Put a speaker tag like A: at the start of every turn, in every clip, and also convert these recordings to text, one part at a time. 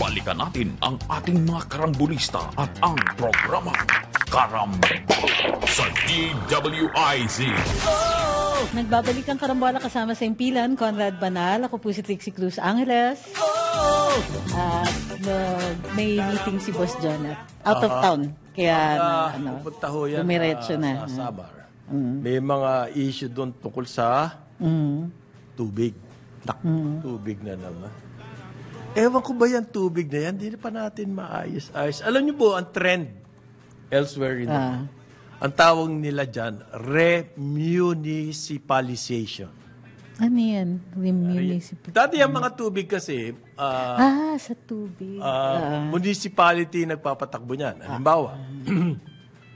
A: balikan natin ang ating mga karambulista at ang programa Karambula sa DWIZ.
B: Nagbabalik ang Karambola kasama sa impilan, Conrad Banal. Ako po si Trixie Cruz Angeles. At may meeting si Boss John at out of town. Kaya
C: pupunta ho yan
B: dumiretso na.
C: sa Sabar. May mga issue doon tungkol sa tubig. Tubig na naman. Ewan ko ba yan, tubig na yan? Hindi pa natin maayos-ayos. Alam niyo po, ang trend elsewhere in the world, ang tawag nila dyan, remunicipalization.
B: Ano yan? Municipal.
C: Dati ang mga tubig kasi,
B: sa tubig.
C: municipality nagpapatakbo niyan. Halimbawa,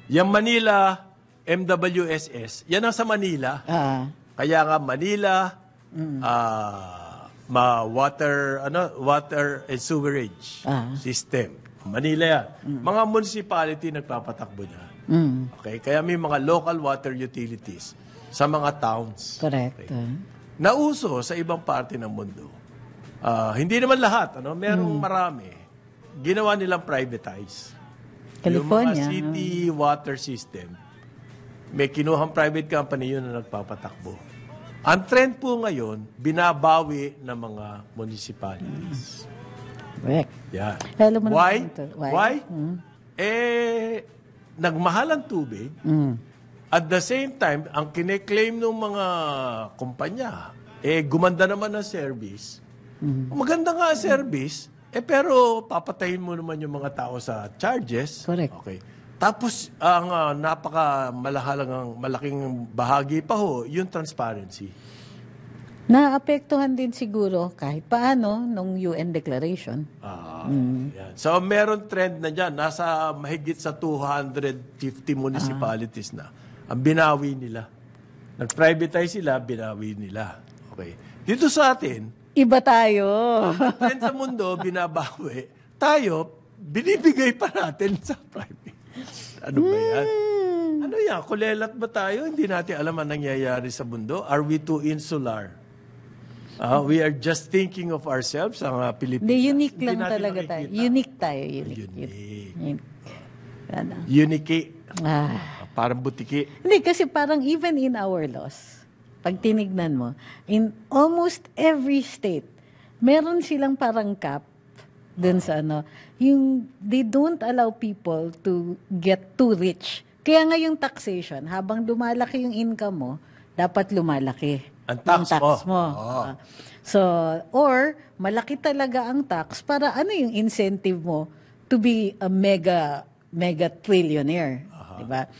C: yung Manila, MWSS, yan ang sa Manila. Kaya nga Manila, water and sewerage system. Manila yan. Mga municipality nagpapatakbo niya. Okay? Kaya may mga local water utilities sa mga towns.
B: Correct.
C: Okay? Nauso sa ibang parte ng mundo. Hindi naman lahat. Merong marami. Ginawa nilang privatize.
B: California.
C: Yung mga city water system, may kinuhang private company yun na nagpapatakbo. Ang trend po ngayon, binabawi ng mga municipalities.
B: Correct.
C: Yeah.
B: Alam mo
C: Why?
B: naman ito.
C: Why? Nagmahal ang tubig. At the same time, ang kine-claim ng mga kumpanya, gumanda naman ang service. Maganda nga ang service, pero papatayin mo naman yung mga tao sa charges.
B: Correct.
C: Okay. Tapos, ang malaking bahagi pa ho, yung transparency.
B: Naapektuhan din siguro kahit paano nung UN declaration.
C: Yan. So, meron trend na dyan. Nasa mahigit sa 250 municipalities na. Ang binawi nila. Nag-privatize sila, binawi nila. Okay. Dito sa atin,
B: Iba tayo.
C: ang trend sa mundo, binabawi. Tayo, binibigay pa natin sa private. Ano ba yan? Ano yan? Kulelat ba tayo? Hindi natin alam ang nangyayari sa mundo. Are we too insular? We are just thinking of ourselves, ang Pilipinas.
B: Hindi, unique lang
C: natin
B: talaga
C: nakikita.
B: tayo. Unique tayo.
C: Unique.
B: Ah.
C: Parang butiki.
B: Hindi, kasi parang even in our laws, pag tinignan mo, in almost every state, meron silang parang cap dun sa yung they don't allow people to get too rich. Kaya nga yung taxation, habang lumalaki yung income mo, dapat lumalaki
C: Ang tax
B: mo. So, or malaki talaga ang tax para yung incentive mo to be a mega trillionaire. Diba?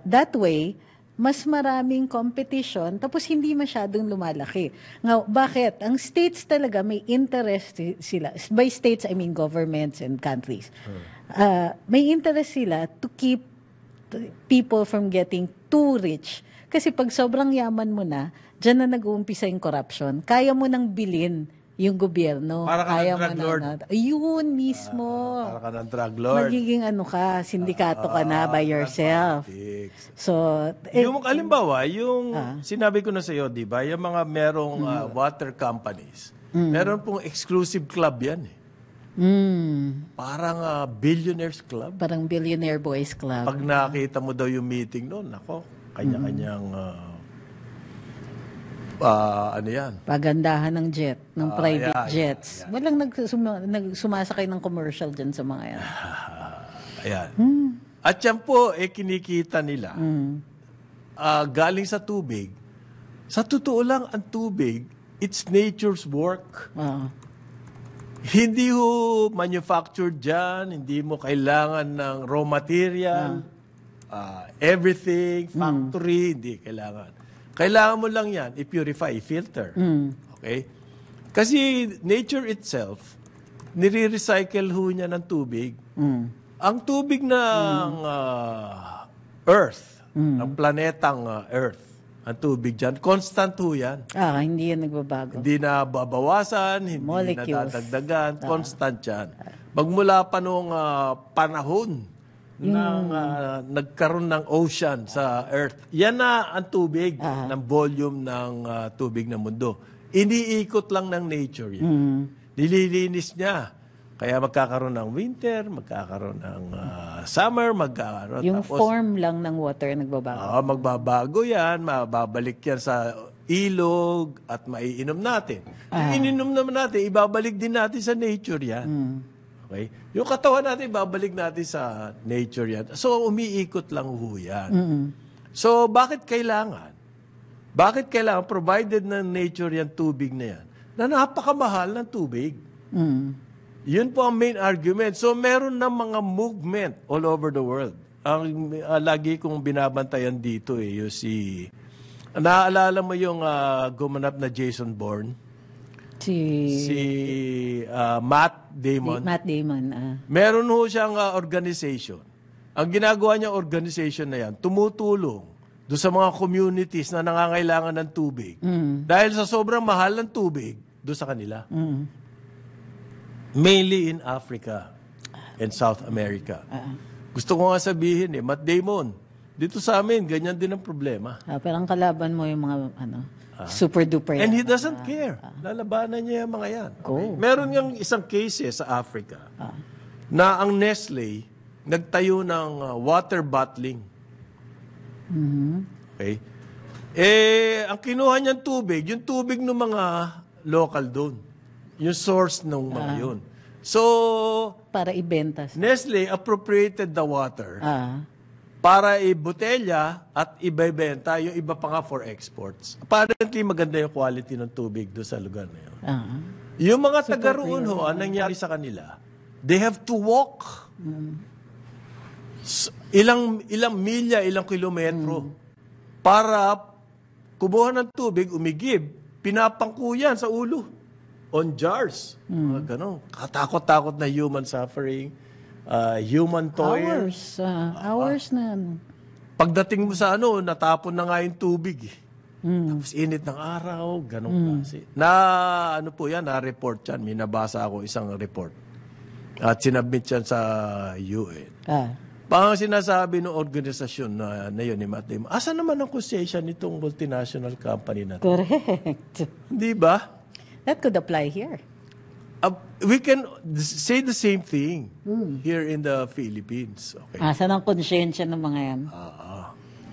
B: That way, mas maraming competition, tapos hindi masyadong lumalaki. Nga, bakit? Ang states talaga may interest sila. By states, I mean governments and countries. May interest sila to keep people from getting too rich. Kasi pag sobrang yaman mo na, dyan na nag-uumpisa yung corruption. Kaya mo nang bilhin yung gobyerno.
C: Para ka ng drug lord.
B: Yun mismo.
C: Para ka ng drug lord.
B: Magiging sindikato ka na by yourself. So,
C: yung halimbawa, yung sinabi ko na sa iyo, di ba? Yung mga merong water companies, meron pong exclusive club yan eh. Parang billionaires club.
B: Parang billionaire boys club.
C: Pag nakita mo daw yung meeting noon, ako, kanya-kanyang ano yan?
B: Pagandahan ng jet, ng private jets. Walang nagsumasakay ng commercial dyan sa mga yan.
C: Ayan. At yan po, kinikita nila. Galing sa tubig. Sa totoo lang, ang tubig, it's nature's work. Hindi ho manufactured dyan, hindi mo kailangan ng raw material, everything, factory, hindi kailangan. Kailangan mo lang yan, i-purify, i-filter. Okay? Kasi nature itself, nire-recycle ho niya ng tubig. Ang tubig ng Earth, ng planetang Earth, ang tubig dyan, constant ho yan.
B: Hindi yan nagbabago.
C: Hindi na babawasan, hindi
B: Molecules.
C: na dadagdagan, constant yan. Magmula pa noong panahon ng nagkaroon ng ocean sa Earth. Yan na ang tubig, ng volume ng tubig ng mundo. Iniikot lang ng nature yan. Nililinis niya. Kaya magkakaroon ng winter, magkakaroon ng summer, magkakaroon.
B: Yung
C: tapos,
B: form lang ng water nagbabago.
C: magbabago yan, mababalik yan sa ilog at maiinom natin. Yung ininom naman natin, ibabalik din natin sa nature yan. Okay? Yung katawan natin, ibabalik natin sa nature yan. So, umiikot lang ho yan. So, bakit kailangan? Bakit kailangan, provided ng nature yan, tubig na yan, na napakamahal ng tubig? Yun po ang main argument. So, meron na mga movement all over the world. Ang lagi kong binabantayan dito yung naaalala mo yung gumanap na Jason Bourne? Si Matt Damon.
B: Matt Damon.
C: Meron ho siyang organization. Ang ginagawa niyang organization na yan, tumutulong doon sa mga communities na nangangailangan ng tubig. Dahil sa sobrang mahal ng tubig, doon sa kanila. Mainly in Africa and South America. Gusto ko nga sabihin Matt Damon, dito sa amin, ganyan din ang problema.
B: Pero ang kalaban mo yung mga super duper.
C: And he doesn't care. Lalabanan niya yung mga yan. Okay? Meron yung isang case sa Africa na ang Nestle nagtayo ng water bottling. Okay? Ang kinuha niyang tubig, yung tubig ng mga local doon. Yung source ng mga yun. So,
B: para ibenta.
C: Nestle appropriated the water para ibotelya at ibebenta yung iba pa nga for exports. Apparently, maganda yung quality ng tubig doon sa lugar na yun. Yung mga taga-roon ang nangyari sa kanila, they have to walk ilang milya, ilang kilometro para kumuha ng tubig, umigib, pinapangkuyan sa ulo. On jars. Ganon. Katakot-takot na human suffering, human toil.
B: Hours na.
C: Pagdating mo sa natapon na nga yung tubig. Tapos init ng araw, ganun kasi. Na-report yan. May nabasa ako isang report. At sinabmit yan sa UN. Pang sinasabi ng organisasyon na yun ni Matt Damon, asa naman ang konsensya nitong multinational company natin?
B: Correct.
C: Di ba?
B: That could apply here.
C: We can say the same thing here in the Philippines. Okay.
B: Saan ang konsyensya ng mga yan?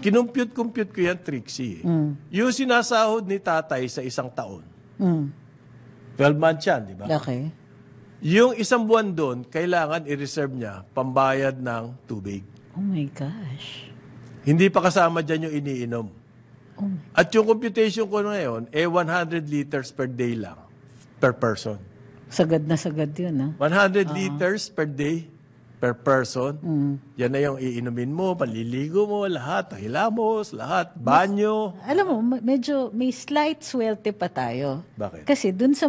C: Kinumpute-compute ko yan, Trixie. Yung sinasahod ni tatay sa isang taon. 12 months yan, di ba?
B: Okay.
C: Yung isang buwan doon, kailangan i-reserve niya pambayad ng tubig.
B: Oh my gosh.
C: Hindi pa kasama dyan yung iniinom. At yung computation ko ngayon, 100 liters per day lang, per person.
B: Sagad na sagad yun,
C: 100 liters per day, per person. Yan na yung iinumin mo, panliligo mo, lahat, hilamos, lahat, banyo.
B: Alam mo, medyo may slight swerte pa tayo.
C: Bakit?
B: Kasi dun sa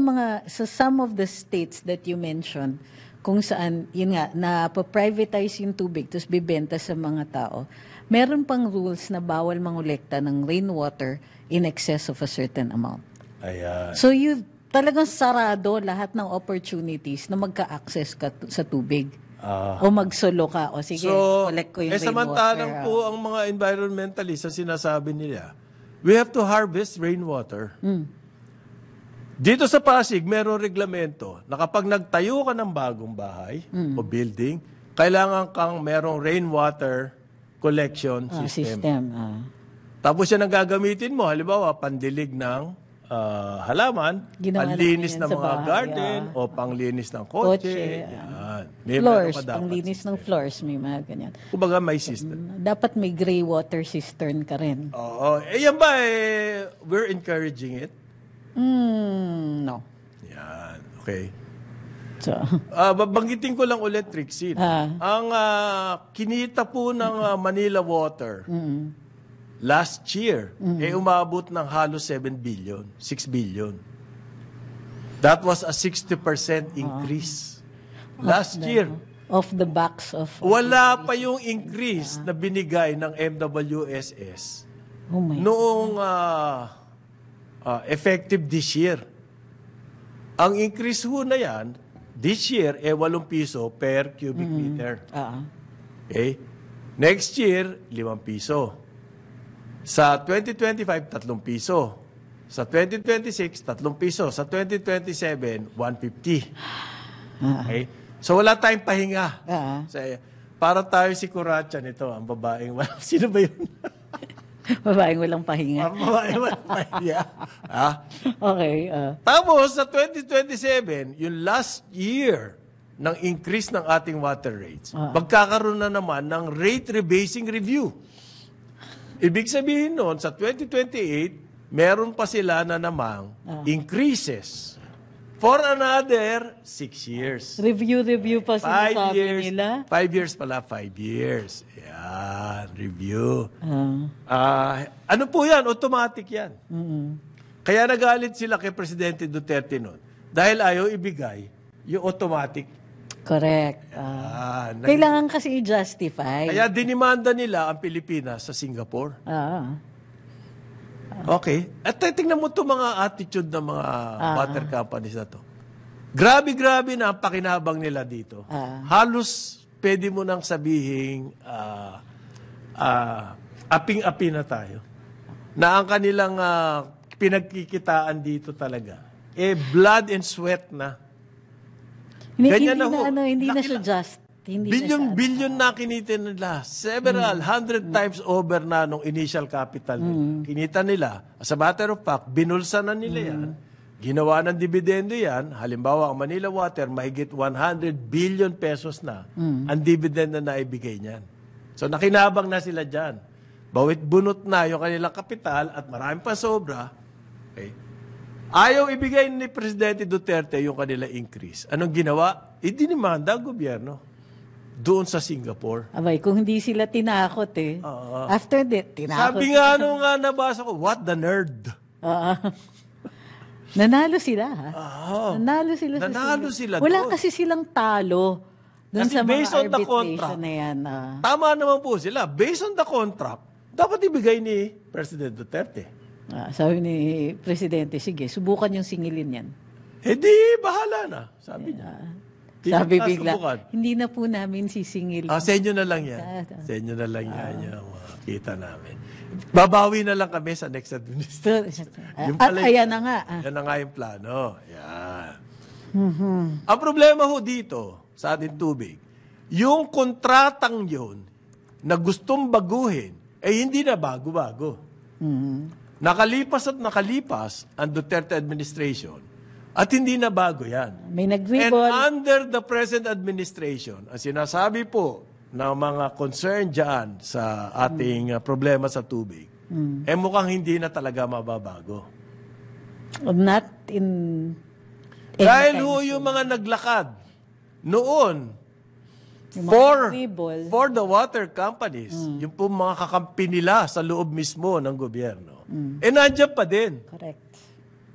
B: some of the states that you mentioned, kung saan, yun nga, na-privatize yung tubig, tapos bibenta sa mga tao, meron pang rules na bawal mangolekta ng rainwater in excess of a certain amount.
C: Ayan.
B: So talagang sarado lahat ng opportunities na magka-access ka sa tubig. O magsolo ka. O sige, collect ko yung rainwater.
C: Samantalang po ang mga environmentalists, sinasabi nila, we have to harvest rainwater. Dito sa Pasig, merong reglamento na kapag nagtayo ka ng bagong bahay o building, kailangan kang merong rainwater collection system. Tapos yan ang gagamitin mo. Halimbawa, pandilig ng halaman, panlinis ng mga garden, o panglinis ng kotse.
B: Floors, panglinis ng floors, may mga ganyan.
C: Kumbaga may system.
B: Dapat may gray water cistern ka rin.
C: Oo. Yan ba, we're encouraging it?
B: No.
C: Yan. Okay.
B: So,
C: babanggitin ko lang ulit, Trixie. Ang kinita po ng Manila Water last year, umabot ng halos 7 billion, 6 billion. That was a 60% increase last year.
B: Of the backs of...
C: Wala pa yung increase na binigay ng MWSS noong effective this year. Ang increase ho na yan, this year, 8 piso per cubic meter. Okay? Next year, 5 piso. Sa 2025, 3 piso. Sa 2026, 3 piso. Sa 2027, 150. Okay? So wala tayong pahinga.
B: Ah.
C: Para tayo si Curacha nito, ang babaeng wala. Sino ba yun?
B: Babaeng walang pahinga.
C: Ang babaeng wala pahinga.
B: Okay.
C: Tapos, sa 2027, yung last year ng increase ng ating water rates, magkakaroon na naman ng rate rebasing review. Ibig sabihin noon, sa 2028, meron pa sila na namang increases for another 6 years.
B: Review pa
C: 5
B: sinasabi
C: years.
B: nila.
C: 5 years pala, 5 years. Yan, review. Ano po yan? Automatic yan. Kaya nagalit sila kay Presidente Duterte noon dahil ayaw ibigay yung automatic.
B: Correct. Kailangan kasi i-justify.
C: Kaya dinimanda nila ang Pilipinas sa Singapore. Okay. At tingnan mo itong mga attitude ng mga water companies na to. Grabe na ang pakinabang nila dito. Halos pwede mo nang sabihin aping-api na tayo. Na ang kanilang pinagkikitaan dito talaga, blood and sweat na. Ganyan
B: hindi na siya just.
C: Billion na kinita nila. Several, 100 times over na nung initial capital nila. Kinita nila. As a matter of fact, binulsa na nila yan. Ginawa ng dividendo yan. Halimbawa, ang Manila Water, mahigit 100 billion pesos na ang dividend na naibigay niyan. So, nakinabang na sila dyan. Bawit bunot na yung kanilang kapital at marami pa sobra. Okay. Ayaw ibigay ni Presidente Duterte yung kanila increase. Anong ginawa? Idinimanda ang gobyerno doon sa Singapore.
B: Abay, kung hindi sila tinakot after that, tinakot.
C: Sabi nga nung nabasa ko, what the nerd?
B: Nanalo sila, ha? Nanalo
C: sila
B: Wala
C: doon.
B: kasi silang talo doon
C: Kasi
B: sa
C: based
B: mga
C: on the
B: arbitration
C: contract,
B: na yan.
C: Tama naman po sila. Based on the contract, dapat ibigay ni President Duterte.
B: Sabi ni Presidente, sige, subukan yung singilin yan.
C: Di, bahala na, sabi niya.
B: Sabi bigla, hindi na po namin sisingil.
C: Sa inyo na lang yan. Sa inyo na lang yan yung kita namin. Babawi na lang kami sa next administration.
B: Ayan na nga.
C: Yan na nga yung plano. Yan. Ang problema ho dito, sa ating tubig, yung kontratang yun na gustong baguhin, hindi na bago-bago. Nakalipas at nakalipas ang Duterte administration, at hindi na bago yan.
B: May
C: And
B: nag-rebol.
C: under the present administration, ang sinasabi po ng mga concerned dyan sa ating problema sa tubig, mukhang hindi na talaga mababago.
B: Not in...
C: Dahil ho yung mga naglakad noon for the water companies, yung po mga kakampi nila sa loob mismo ng gobyerno, nandiyan pa din.
B: Correct.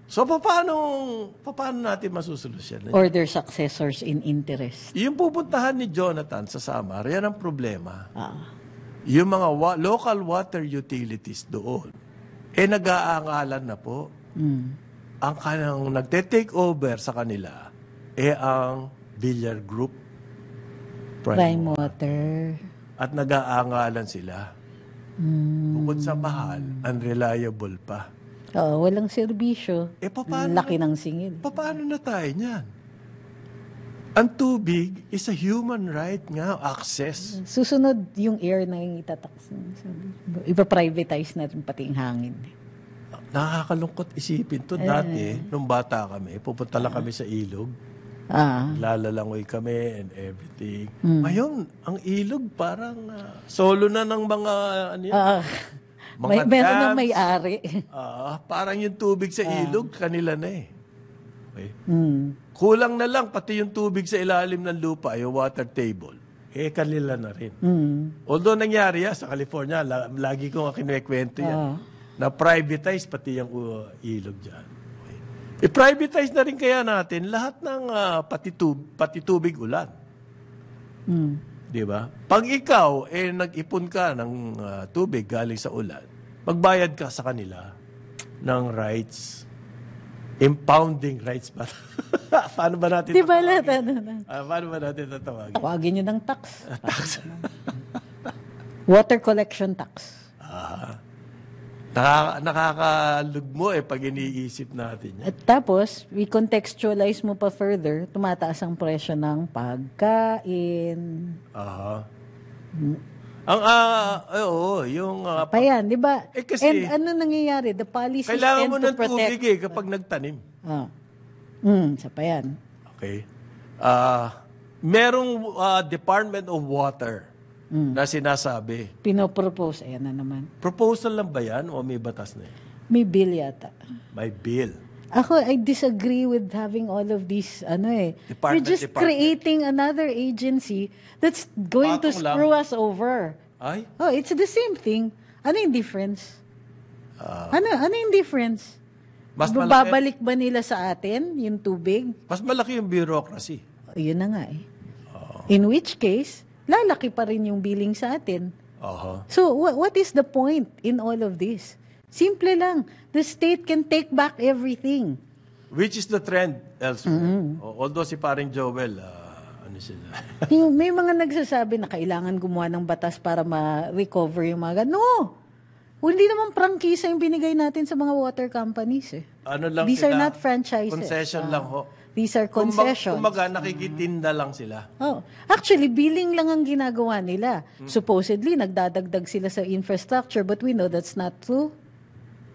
C: So, paano natin masusolusyon?
B: Or their successors in interest.
C: Yung pupuntahan ni Jonathan sa Samar, yan ang problema. Yung mga local water utilities doon, nag-aangalan na po. Ang kanang nagte-take over sa kanila, ang Villar Group,
B: Prime Water.
C: At nag-aangalan sila. Bukod sa mahal, unreliable pa.
B: Walang serbisyo.
C: Paano
B: Laki ng singil.
C: Paano na tayo niyan? Ang tubig is a human right nga, access.
B: Susunod yung air na yung itataks. Ipa-privatize na rin pati yung hangin.
C: Nakakalungkot isipin to. Dati, nung bata kami, pupunta lang kami sa ilog. Lalalangoy kami and everything. Ngayon, ang ilog parang solo na ng mga mga
B: meron
C: dams.
B: na may-ari.
C: Parang yung tubig sa ilog, kanila na Okay. Kulang na lang, pati yung tubig sa ilalim ng lupa, yung water table, kanila na rin. Although nangyari sa California, lagi ko nga kinukwento yan, na privatize pati yung ilog dyan. Okay. I-privatize na rin kaya natin lahat ng pati tubig ulan. Di ba? Pag ikaw, nag-ipon ka ng tubig galing sa ulan, magbayad ka sa kanila ng rights. Impounding rights ba? Paano ba natin tatawagin? Paano ba natin tatawagin?
B: Tawagin nyo ng tax. Water collection tax.
C: Nakakalugmo pag iniisip natin yan.
B: At tapos, we contextualize mo pa further, tumataas ang presyo ng pagkain.
C: Aha. Yung...
B: Pa yan, di ba?
C: kasi,
B: And ano nangyayari? The policies
C: kailangan
B: tend
C: mo
B: to
C: ng
B: protect.
C: tubig kapag nagtanim.
B: Isa pa yan.
C: Okay? Merong Department of Water na sinasabi.
B: Pinopropose, ayan na naman.
C: Proposal lang ba yan o may batas na yan?
B: May bill yata.
C: May bill.
B: Ako, I disagree with having all of these, You're just
C: Department.
B: creating another agency that's going to
C: Patong lang.
B: screw us over.
C: Ay?
B: Oh, it's the same thing. Ano yung difference? Ano yung difference?
C: Mas malaki,
B: Babalik ba nila sa atin yung tubig?
C: mas malaki yung bureaucracy.
B: Yun na nga eh. In which case, lalaki pa rin yung billing sa atin.
C: Aha.
B: So, what is the point in all of this? Simple lang. The state can take back everything.
C: Which is the trend elsewhere. Although si paring Joel, ano sila?
B: May mga nagsasabi na kailangan gumawa ng batas para ma-recover yung mga... No! Hindi naman prangkisa yung binigay natin sa mga water companies eh.
C: Ano lang
B: These
C: sila?
B: are not franchises.
C: Concession lang ho.
B: These are concessions.
C: Kumbaga, nakikitinda lang sila.
B: Oh, actually, billing lang ang ginagawa nila. Supposedly, nagdadagdag sila sa infrastructure, but we know that's not true.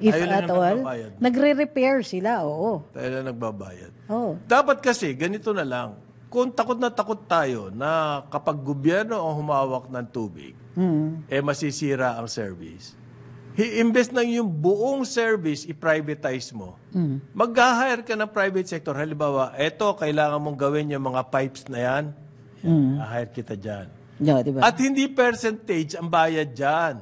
B: If
C: Ayaw lang
B: at all,
C: nagbabayad.
B: nagre-repair sila, oo.
C: Tayo na nagbabayad.
B: Oh.
C: Dapat kasi, ganito na lang. Kung takot na takot tayo na kapag gobyerno ang humawak ng tubig, masisira ang service. Imbes na yung buong service i-privatize mo, mag-hire ka ng private sector. Halimbawa, eto, kailangan mong gawin yung mga pipes na yan. I-hire kita dyan.
B: No, di ba?
C: At hindi percentage ang bayad dyan.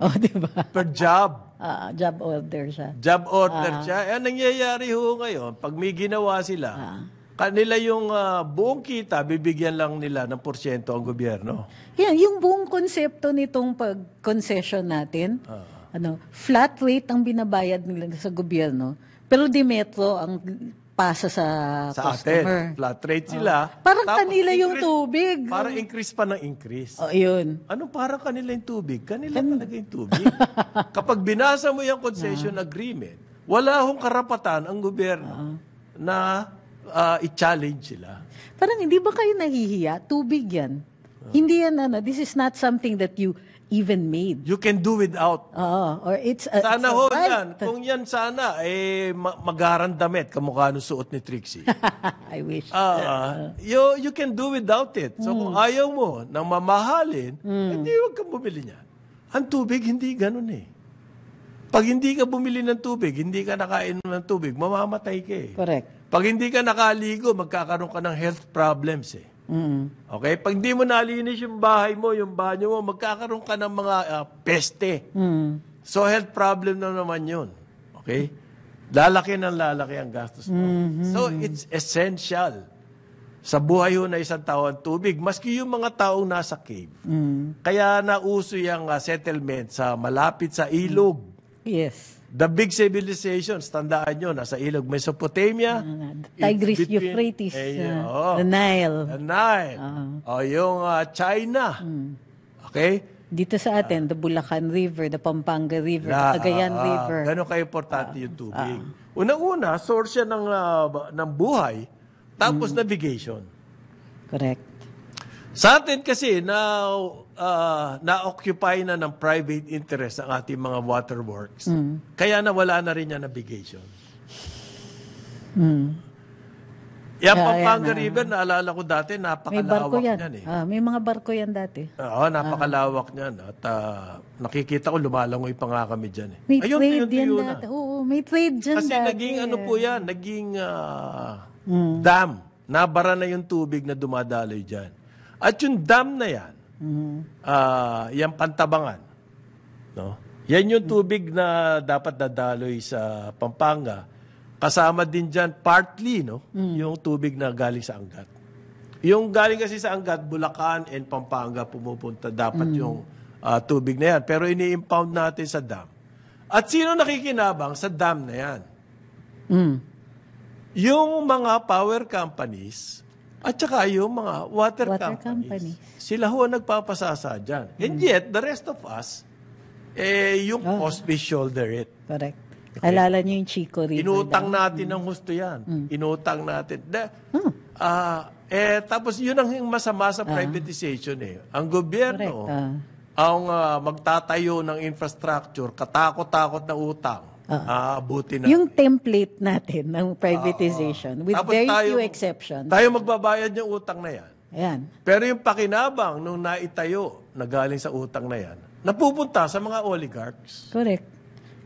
B: Oh, di ba?
C: Per job.
B: Job order siya.
C: Job order siya. Ang nangyayari ho ngayon, pag may ginawa sila, kanila yung buong kita, bibigyan lang nila ng porsyento ang gobyerno.
B: Yan, yung buong konsepto nitong pag-concession natin, flat rate ang binabayad nila sa gobyerno, pero di metro ang pasa sa customer.
C: Atin, flat rate sila.
B: Parang
C: Tapos
B: kanila yung tubig.
C: Para increase pa ng increase.
B: Oh, yun.
C: Ano parang kanila yung tubig? Kanila talaga yung tubig. Kapag binasa mo yung concession agreement, wala hong karapatan ang gobyerno na i-challenge sila.
B: Parang hindi ba kayo nahihiya? Tubig yan. Hindi yan, this is not something that you even made.
C: You can do without.
B: Or it's
C: Sana
B: it's
C: ho
B: right.
C: yan. Kung yan sana, magaran damit, kamukha nung suot ni Trixie.
B: I wish.
C: You can do without it. So kung ayaw mo nang mamahalin, hindi huwag kang bumili niyan. Ang tubig, hindi ganun eh. Pag hindi ka bumili ng tubig, hindi ka nakain ng tubig, mamamatay ka eh.
B: Correct.
C: Pag hindi ka nakaligo, magkakaroon ka ng health problems eh. Okay? Pag hindi mo nalinis yung bahay mo, yung banyo mo, magkakaroon ka ng mga peste. So, health problem na naman yun. Okay? Lalaki ang gastos mo. So, it's essential sa buhay ho na isang tao ang tubig, maski yung mga taong nasa cave. Kaya nauso yung settlement sa malapit sa ilog.
B: Yes.
C: The big civilizations, tandaan nyo, nasa ilog Mesopotamia.
B: Tigris,
C: it's between-
B: Euphrates,
C: oh,
B: the Nile.
C: The Nile. Yung China. Okay?
B: Dito sa atin, the Bulacan River, the Pampanga River, the Cagayan River.
C: Ganun kayo-importante yung tubig. Unang-una, source yan ng buhay, tapos navigation.
B: Correct.
C: Sa atin kasi, na-occupy na ng private interest ang ating mga waterworks. Kaya nawala na rin yung navigation. Yan, Pampanga River, naalala ko dati,
B: May barko
C: napakalawak
B: yan.
C: niyan eh.
B: May mga barko yan dati.
C: Oo, napakalawak niyan. At nakikita ko, lumalangoy pa nga kami dyan eh.
B: May
C: Ayun,
B: trade yan
C: tuyo-tuyo na.
B: dati. Oo, may trade dyan
C: Kasi
B: dati.
C: naging ano po yan, naging dam. Nabara na yung tubig na dumadaloy dyan. At yung dam na yan, yung Pantabangan, no? Yan yung tubig na dapat dadaloy sa Pampanga. Kasama din dyan, partly, no? Yung tubig na galing sa Angat. Yung galing kasi sa Angat, Bulacan and Pampanga pumupunta. Dapat yung tubig na yan. Pero ini-impound natin sa dam. At sino nakikinabang sa dam na yan? Yung mga power companies at saka yung mga water companies. Sila ho ang nagpapasasa dyan. And yet, the rest of us, yung cost, we shoulder it.
B: Correct. Alala niyo yung Chico River.
C: Inutang natin ng husto yan. Inutang natin. Tapos yun ang masama sa privatization eh. Ang gobyerno, ang magtatayo ng infrastructure, katakot-takot na utang. Abuti na.
B: Yung template natin ng privatization, with
C: Tapos
B: very few exceptions.
C: Tayo magbabayad yung utang na yan.
B: Ayan.
C: Pero yung pakinabang nung naitayo na galing sa utang na yan, napupunta sa mga oligarchs.
B: Correct.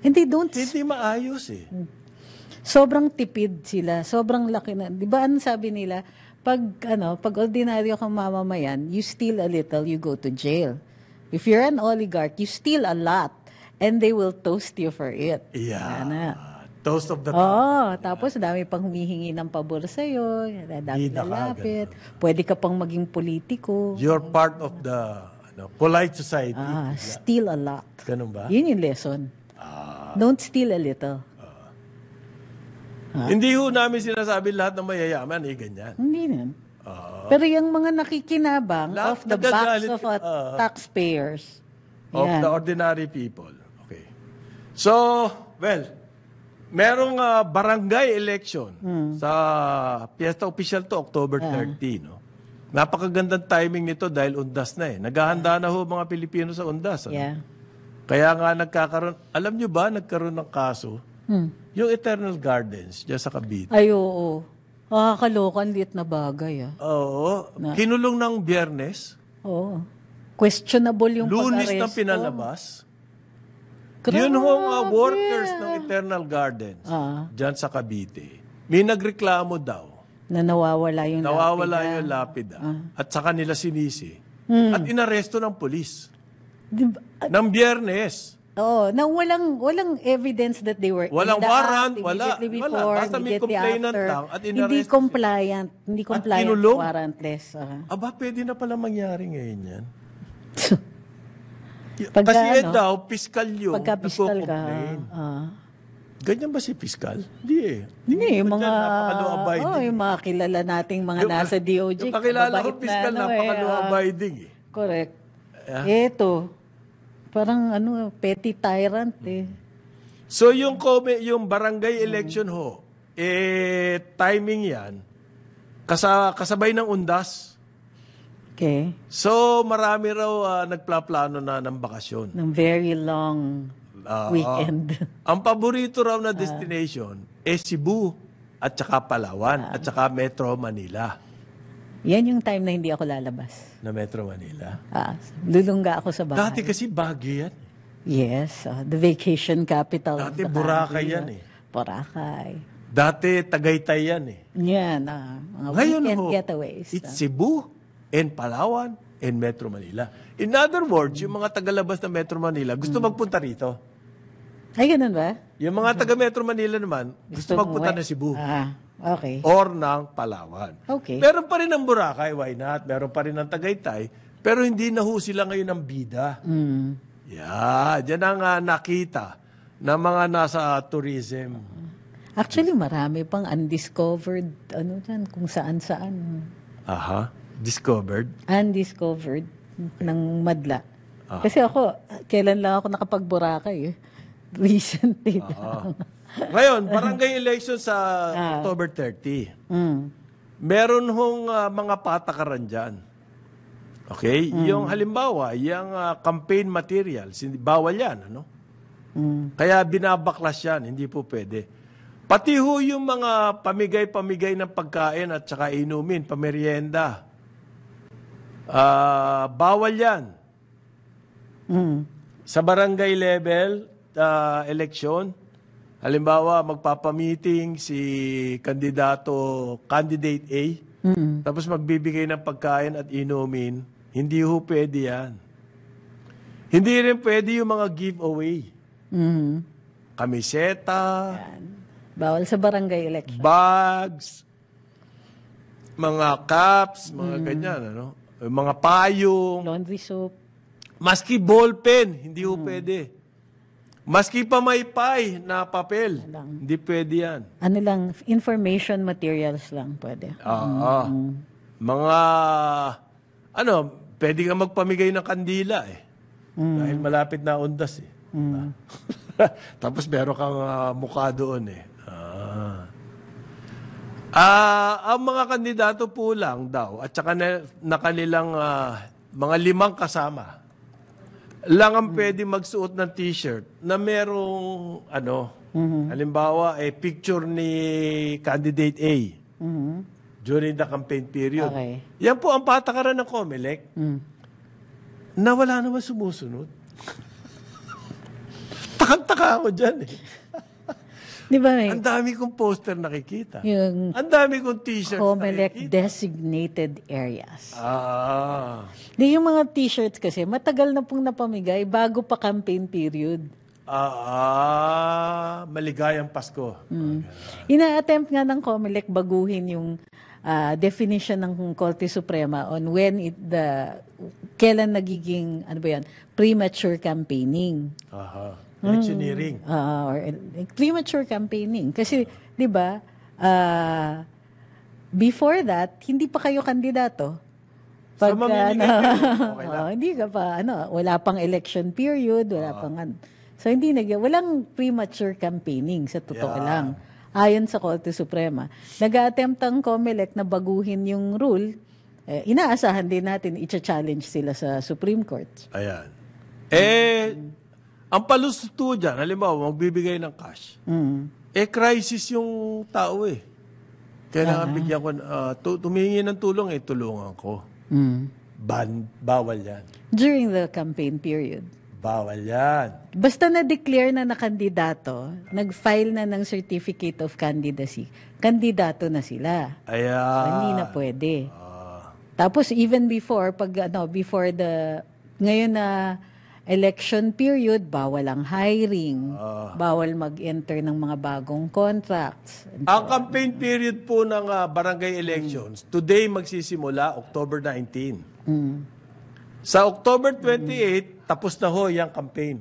B: And they don't...
C: Hindi maayos eh.
B: Sobrang tipid sila. Sobrang laki na. Di ba ano sabi nila? Pag ordinaryo kang mamamayan, you steal a little, you go to jail. If you're an oligarch, you steal a lot. And they will toast you for it.
C: Yeah.
B: Yan.
C: Toast of the
B: Tapos dami pang humihingi ng pabor sa'yo. Dami lalapit. Pwede ka pang maging politiko.
C: You're part of the polite society.
B: Steal a lot.
C: Ganun ba?
B: Yun yung lesson. Don't steal a little.
C: Hindi ho namin sinasabi lahat ng mayayaman, ganyan.
B: Hindi na. Pero yung mga nakikinabang
C: Lahat
B: of the backs
C: nagagalit
B: of taxpayers.
C: Of
B: Yan.
C: the ordinary people. Okay. So, merong barangay election sa Fiesta Official to October 30, no? Napakagandang timing nito dahil undas na eh. Naghahanda na ho mga Pilipino sa undas. Ano?
B: Yeah.
C: Kaya nga nagkakaroon, alam nyo ba, nagkaroon ng kaso, yung Eternal Gardens, dyan sa Cavite.
B: Ay, oo. Kalokan, liit na bagay.
C: Oo. Kinulong ng Biyernes.
B: Oo. Questionable yung
C: Lunes
B: pag-aresto.
C: na pinalabas.
B: Grabe.
C: Yun ho mga workers ng Eternal Gardens dyan sa Cavite. May nagreklamo daw.
B: Na nawawala yung
C: lapida. At sa kanila sinisi. At inaresto ng polis.
B: Diba?
C: Ng Biyernes.
B: Oo, na walang evidence that they were
C: Walang
B: in the
C: warrant,
B: act,
C: wala.
B: immediately before,
C: Basta may
B: immediately
C: complainant
B: after.
C: lang at
B: Hindi
C: inarrest
B: compliant, hindi compliant,
C: kinulong.
B: warrantless.
C: Aba, pwede na pala mangyari ngayon yan.
B: Pagka,
C: Kasi daw, piskal yung
B: pagka piskal ka.
C: nagko-complain. Ganyan ba si piskal? Hindi eh.
B: Hindi, yung mga,
C: napaka-law-abiding.
B: yung mga kilala nating mga nasa DOJ.
C: Yung kakilala ko
B: mababait
C: piskal,
B: na,
C: napaka-law-abiding eh.
B: Correct. Eto, parang petty tyrant eh.
C: So yung barangay election ho, timing yan, kasabay ng undas.
B: Okay.
C: So marami raw nagplaplano na ng bakasyon.
B: Ng very long weekend.
C: Ang paborito raw na destination Cebu at saka Palawan at saka Metro Manila.
B: Yan yung time na hindi ako lalabas.
C: Na Metro Manila?
B: Lulungga ako sa bahay.
C: Dati kasi Baguio yan.
B: Yes, the vacation capital.
C: Dati
B: of the
C: Boracay
B: country.
C: yan eh.
B: Boracay.
C: Dati Tagaytay yan eh.
B: Yan, mga
C: Ngayon
B: weekend
C: ho,
B: getaways.
C: it's Cebu and Palawan and Metro Manila. In other words, yung mga tagalabas ng Metro Manila gusto magpunta rito.
B: Ay, ganun ba?
C: Yung mga taga Metro Manila naman gusto magpunta ng Cebu.
B: Okay.
C: Or ng Palawan.
B: Okay.
C: Meron pa rin ng Boracay, why not? Meron pa rin ng Tagaytay, pero hindi na ho sila ngayon ng bida. Diyan ang nakita ng mga nasa tourism.
B: Actually, marami pang undiscovered, dyan, kung saan-saan.
C: Discovered?
B: Undiscovered ng madla. Kasi ako, kailan lang ako nakapag-Boracay eh. Recently lang.
C: Ngayon, barangay election sa October 30. Meron hong mga patakaran dyan. Okay? Yung halimbawa, yung campaign materials, bawal yan. Ano? Kaya binabaklas yan, hindi po pwede. Pati ho yung mga pamigay-pamigay ng pagkain at saka inumin, pamerienda. Bawal yan. Sa barangay level, election, halimbawa, magpapamiting si candidate A, tapos magbibigay ng pagkain at inumin, hindi ho pwede yan. Hindi rin pwede yung mga giveaway. Kamiseta,
B: bawal sa barangay election.
C: bags, mga caps, mga ganyan, ano? Mga payong,
B: Laundry soap.
C: maski ballpen, hindi ho pwede. Maski pa may pay na papel, hindi pwede yan.
B: Ano lang, information materials lang pwede.
C: Mga, pwede ka magpamigay ng kandila eh. Dahil malapit na undas eh. Tapos meron kang mukha doon eh. Ang mga kandidato po lang daw at saka na kanilang mga 5 kasama lang ang pwede magsuot ng t-shirt na merong halimbawa picture ni candidate A during the campaign period.
B: Okay.
C: Yan po ang patakaran ng COMELEC na wala naman sumusunod. Takang-taka ako dyan eh.
B: Di ba may
C: Ang dami kong poster nakikita.
B: yung
C: Ang dami kong t-shirts
B: COMELEC
C: nakikita.
B: designated areas?
C: Ah.
B: Yung mga t-shirts kasi, matagal na pong napamigay bago pa campaign period.
C: Maligayang Pasko.
B: Ina-attempt nga ng COMELEC baguhin yung definition ng Korte Suprema on when kailan nagiging, premature campaigning.
C: Electioneering.
B: Or premature campaigning. Kasi, di ba, before that, hindi pa kayo kandidato.
C: So, mamimigay kayo. Okay lang.
B: Hindi ka pa, wala pang election period, wala pang, so hindi walang premature campaigning, sa totoo lang. Ayon sa Korte Suprema. Nag-attempt ang COMELEC na baguhin yung rule, inaasahan din natin, i-challenge sila sa Supreme Court.
C: Ayan. Ang palusto dyan, halimbawa, magbibigay ng cash. Crisis yung tao eh. Kailangan bigyan ko, tumingi ng tulong, tulungan ko. Bawal yan.
B: During the campaign period.
C: Bawal yan.
B: Basta na-declare na kandidato, nag-file na ng Certificate of Candidacy, kandidato na sila. So, hindi na pwede. Tapos even before, before ngayon na election period, bawal ang hiring, bawal mag-enter ng mga bagong contracts.
C: Ang campaign period po ng barangay elections, today magsisimula October 19. Sa October 28, tapos na ho yung campaign.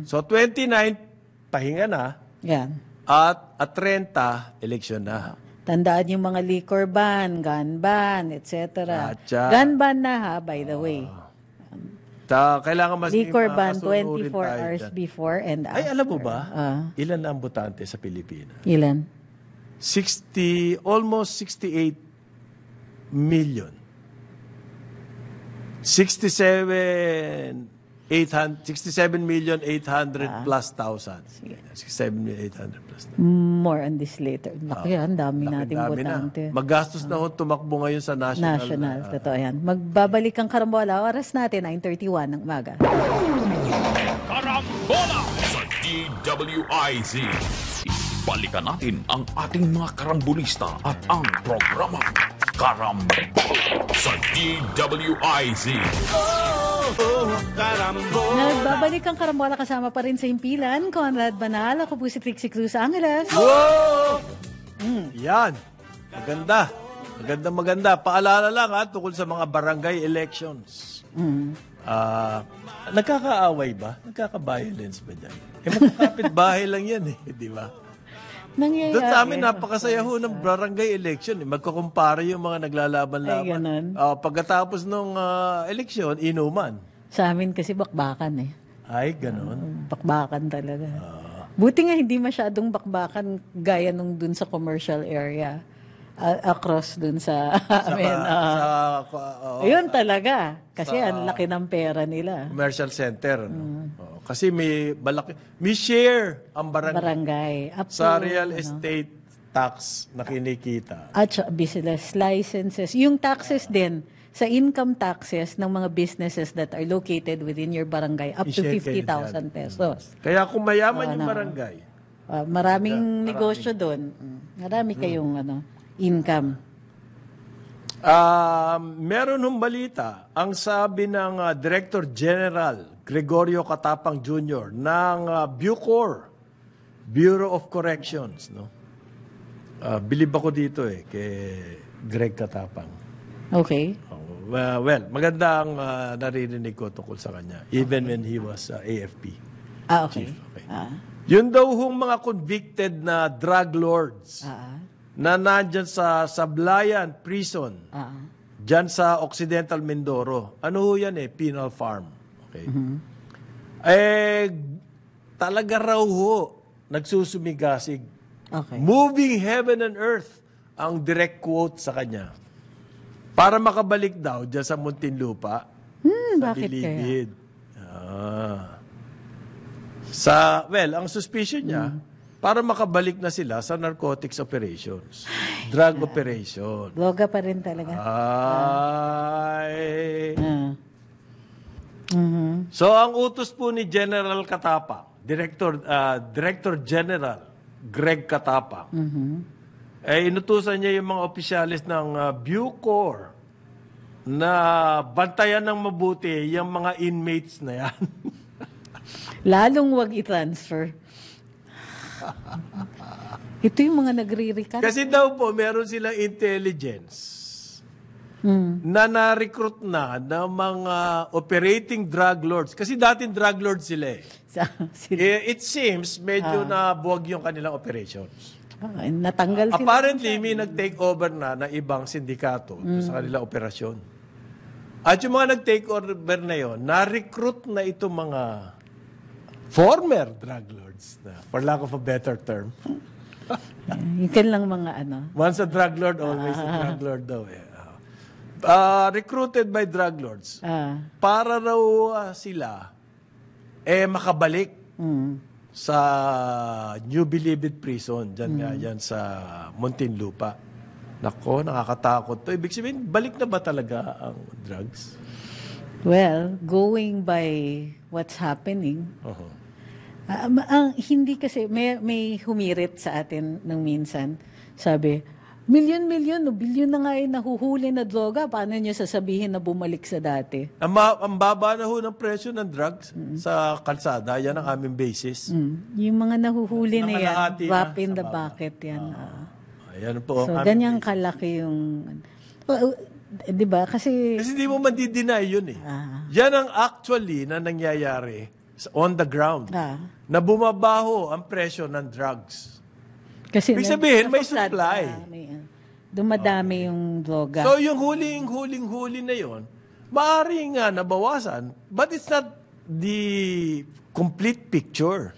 C: So 29, pahinga na.
B: Yan.
C: At 30, election na.
B: Tandaan yung mga liquor ban, gun ban, etc.
C: Atcha.
B: Gun ban na ha, by the way.
C: Kailangan mas
B: Liquor ban
C: masunurin
B: 24
C: tayo
B: hours
C: dyan.
B: before and after.
C: Ay, alam mo ba? Ilan na ang botante sa Pilipinas?
B: Ilan?
C: Almost 68 million. 67,800 plus thousand. 67,800 plus thousand.
B: More on this later. Laki ang dami nating botante.
C: Magastos na ho tumakbo ngayon sa national.
B: Totoo yan. Magbabalik ang karambola. Oras natin, 9:31 ng umaga.
A: Karambola sa DWIZ. Balikan natin ang ating mga karambulista at ang programa Karambola sa DWIZ.
B: Nagbabalik ang karambola, kasama pa rin sa himpilan, Conrad Banal. Ako po si Trixie Cruz Angeles.
C: Wow! Yan. Maganda. Paalala lang tungkol sa mga barangay elections. Nagkakaaway ba? Nagkaka-violence ba dyan? Magkakapit bahay lang yan di ba?
B: Nangyayari.
C: Doon sa amin, napakasaya ho ng barangay election. Magkakumpara yung mga naglalaban-laban.
B: Ay, ganun.
C: Pagkatapos ng eleksyon, inuman.
B: Sa amin kasi bakbakan eh.
C: Ay, ganun.
B: Bakbakan talaga. Buti nga hindi masyadong bakbakan gaya nung dun sa commercial area. Across dun sa amin. Yun talaga. Kasi ang laki ng pera nila.
C: Commercial center. Kasi may share ang barangay.
B: Up
C: Sa
B: to,
C: real estate tax na kinikita.
B: At business licenses. Yung taxes din, sa income taxes ng mga businesses that are located within your barangay, up to
C: I-share kayo
B: 50,000 pesos.
C: Kaya kung mayaman yung barangay,
B: Maraming negosyo doon. Marami kayong income.
C: meron hong balita, ang sabi ng Director General Gregorio Katapang Jr. ng Bucor, Bureau of Corrections. Bilib ako dito kay Greg Katapang.
B: Okay.
C: Well, maganda ang naririnig ko tungkol sa kanya, even when he was AFP.
B: Okay.
C: Chief. Okay. Yun daw hong mga convicted na drug lords na nandyan sa Sablayan Prison, dyan sa Occidental Mindoro. Ano ho yan penal farm. Okay. Talaga raw ho, nagsusumigasig.
B: Okay.
C: Moving heaven and earth ang direct quote sa kanya. Para makabalik daw dyan sa Muntinlupa, sa
B: bakit
C: Bilibid. Ang suspicion niya, para makabalik na sila sa narcotics operations. Drug operation.
B: Droga pa rin talaga.
C: Ay. So, ang utos po ni General Katapang, Director General Greg Katapang, inutusan niya yung mga opisyalis ng Bucor na bantayan ng mabuti yung mga inmates na yan.
B: Lalong wag i-transfer. Ito yung mga nagre-recant.
C: Kasi daw po, meron silang intelligence na na-recruit na ng mga operating drug lords. Kasi dating drug lords sila eh. It seems medyo nabuwag yung kanilang operations.
B: Natanggal sila.
C: Apparently, may nag-take over na ibang sindikato sa kanilang operasyon. At yung mga nag-take over na yon, na-recruit na itong mga former drug lords, for lack of a better term.
B: Ikan lang mga ano.
C: Once a drug lord, always a drug lord daw eh. Recruited by drug lords. Para raw sila makabalik sa New Bilibid Prison, dyan sa Muntinlupa. Nako, nakakatakot to. Ibig sabihin, balik na ba talaga ang drugs?
B: Well, going by what's happening, hindi kasi, may humirit sa atin ng minsan. Sabi, milyon-milyon o bilyon na nga nahuhuli na droga. Paano niyo sasabihin na bumalik sa dati?
C: Ang baba na ho ng presyo ng drugs sa kalsada, yan ang aming basis.
B: Yung mga nahuhuli na yan, drop in the bucket yan.
C: Ayan po.
B: So, ganyang kalaki yung... di ba? Kasi
C: di mo man-deny yun eh. Yan ang actually na nangyayari on the ground. Na bumabaho ang presyo ng drugs.
B: Kasi
C: ibig sabihin, may supply.
B: Dumadami yung droga.
C: So, yung huling-huli na yon, maaaring nga nabawasan, but it's not the complete picture.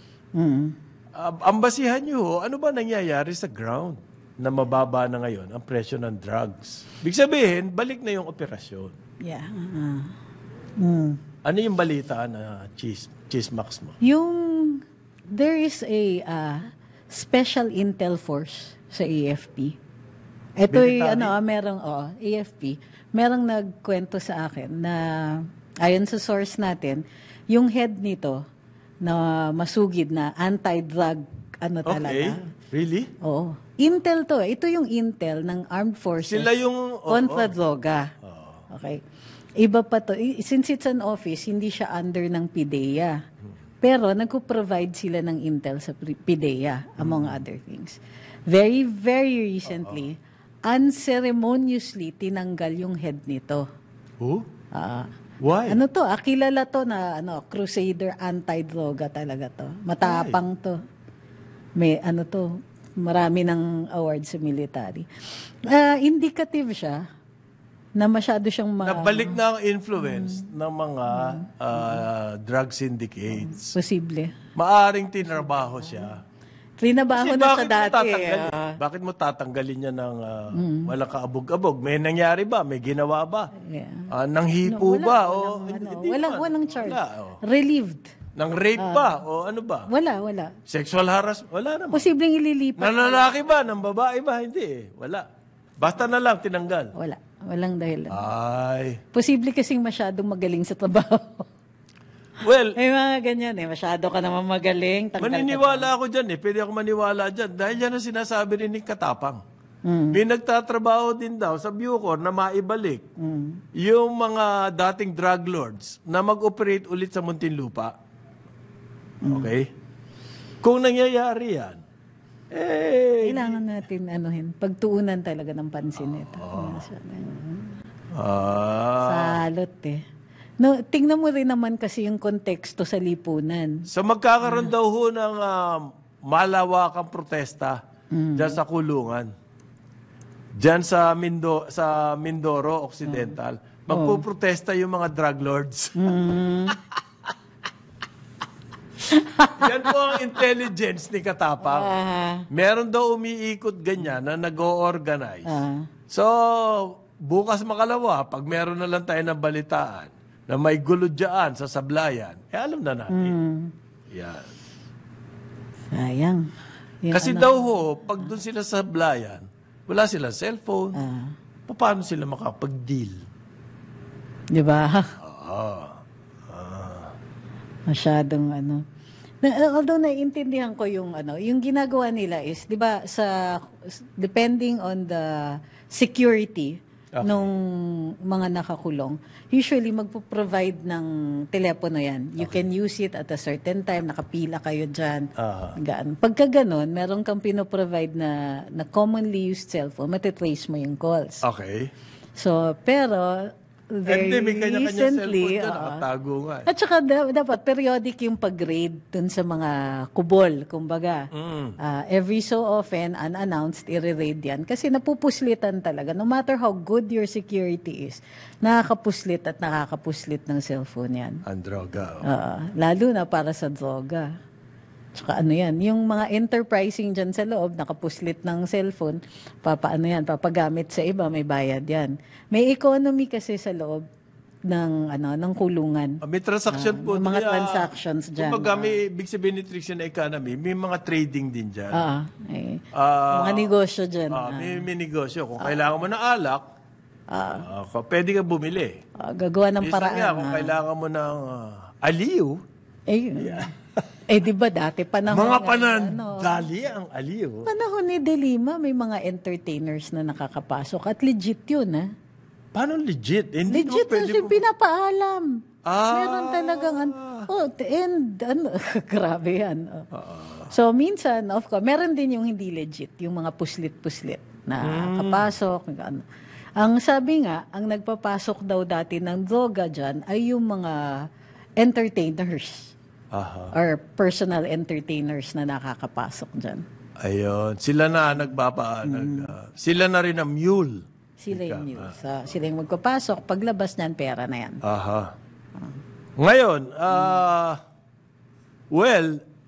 C: Ang basihan nyo, ano ba nangyayari sa ground na mababa na ngayon ang presyo ng drugs? Ibig sabihin, balik na yung operasyon.
B: Yeah.
C: Ano yung balita na chismax mo?
B: There is a special intel force sa AFP. Ito merong AFP, merong nagkwento sa akin na ayon sa source natin, yung head nito na masugid na anti-drug talaga.
C: Really?
B: Oo. Intel to. Ito yung intel ng armed forces.
C: Sila yung
B: kontra droga. Okay. Iba pa to. Since it's an office, hindi siya under ng PIDEA. Pero nagpo-provide sila ng intel sa PIDEA, among other things. Very, very recently, unceremoniously tinanggal yung head nito.
C: Who? Why?
B: Kilala to na crusader anti-droga talaga to. Matapang to. May marami ng awards sa military. Indicative siya na masyado siyang
C: nabalik na ang influence ng mga drug syndicates.
B: Posible.
C: Maaring tinrabaho siya.
B: Trinabaho na siya dati.
C: Bakit mo tatanggalin niya ng walang kaabog-abog? May nangyari ba? May ginawa ba? Nanghipo ba?
B: Walang charge. Relieved.
C: Nang rape ba? O ano ba?
B: Wala.
C: Sexual harassment? Wala naman.
B: Posibleng ililipat.
C: Ng lalaki ba? Ng babae ba? Hindi. Wala. Basta na lang tinanggal.
B: Walang dahilan.
C: Ay.
B: Posible kasing masyadong magaling sa trabaho.
C: Well,
B: may mga ganyan masyado ka naman magaling.
C: Maniniwala ako dyan Pwede ako maniwala dyan. Dahil yan ang sinasabi rin ni Katapang. May nagtatrabaho din daw sa Bucor na maibalik yung mga dating drug lords na mag-operate ulit sa Muntinlupa. Okay? Kung nangyayari yan,
B: kailangan natin pagtuunan talaga ng pansin ito. Salot tingnan mo rin naman kasi yung konteksto sa lipunan.
C: So magkakaroon daw ho ng malawakang protesta dyan sa kulungan. Dyan sa Mindoro Occidental. Magpuprotesta yung mga drug lords. Yan po ang intelligence ni Katapang. Meron daw umiikot ganyan na nag-o-organize. So, bukas makalawa, pag meron na lang tayo ng balitaan na may gulo dyan sa sablayan, alam na natin. Yan.
B: Sayang. Yung
C: Kasi daw ho, pag doon sila sa sablayan, wala silang cellphone. Paano sila makapag-deal?
B: Di ba?
C: Ah.
B: Masyadong although naiintindihan ko yung yung ginagawa nila is, 'di ba, depending on the security nung mga nakakulong, usually magpo-provide ng telepono yan. You can use it at a certain time, nakapila kayo diyan. Pagka ganun, meron kang pino-provide na commonly used cellphone, matitrace mo yung calls.
C: Okay.
B: So, pero very
C: Hindi, may kanya-kanya
B: recently,
C: cellphone dyan, nakatago nga.
B: at saka dapat periodic yung pag-raid dun sa mga kubol, kumbaga. Every so often, unannounced, i-raid yan. Kasi napupuslitan talaga. No matter how good your security is, nakakapuslit at nakakapuslit ng cellphone yan.
C: Ang droga.
B: Lalo na para sa droga. Tsaka yan, yung mga enterprising dyan sa loob, nakapuslit ng cellphone, papagamit sa iba, may bayad yan. May economy kasi sa loob ng kulungan.
C: May transaction po.
B: Mga transactions dyan.
C: Kumbaga, may big sabihin ni Trix na economy, may mga trading din dyan.
B: Mga negosyo dyan.
C: May negosyo. Kung kailangan mo ng alak, pwede ka bumili.
B: Gagawa ng
C: Isa
B: paraan.
C: nga, kung kailangan mo ng aliw,
B: di ba dati panahon
C: mga panandali ang aliw.
B: Panahon ni De Lima, may mga entertainers na nakakapasok at legit yun,
C: Paano legit? Hindi
B: legit kasi pinapaalam. Meron talagang grabe yan. So minsan, of course, meron din yung hindi legit, yung mga puslit-puslit na kapasok. Ang sabi nga, ang nagpapasok daw dati ng droga dyan ay yung mga entertainers. Or personal entertainers na nakakapasok dyan.
C: Ayun. Sila na sila na rin ang mule.
B: Sila yung news. Sila yung magpapasok. Paglabas niyan, pera na yan.
C: Ngayon,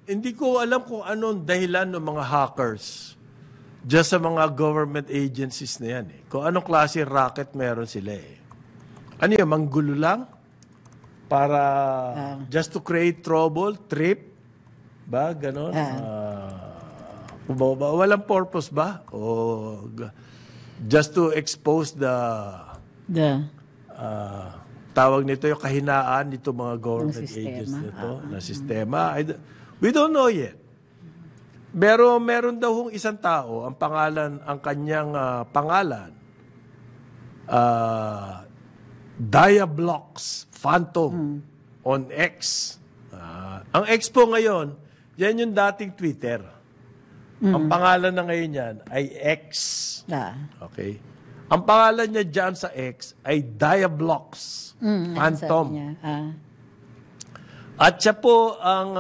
C: hindi ko alam kung anong dahilan ng mga hackers just sa mga government agencies na yan. Kung anong klase racket meron sila. Ano yun, manggulo lang? Para just to create trouble, trip, ba? Ganon? Walang purpose ba? O just to expose the tawag nito yung kahinaan nito mga government agencies nito na sistema. We don't know yet. Pero meron daw hong isang tao, ang kanyang pangalan, Diablox Phantom on X. Ang X po ngayon, yan yung dating Twitter. Ang pangalan na ngayon yan ay X. Okay? Ang pangalan niya dyan sa X ay Diablox Phantom. At siya po ang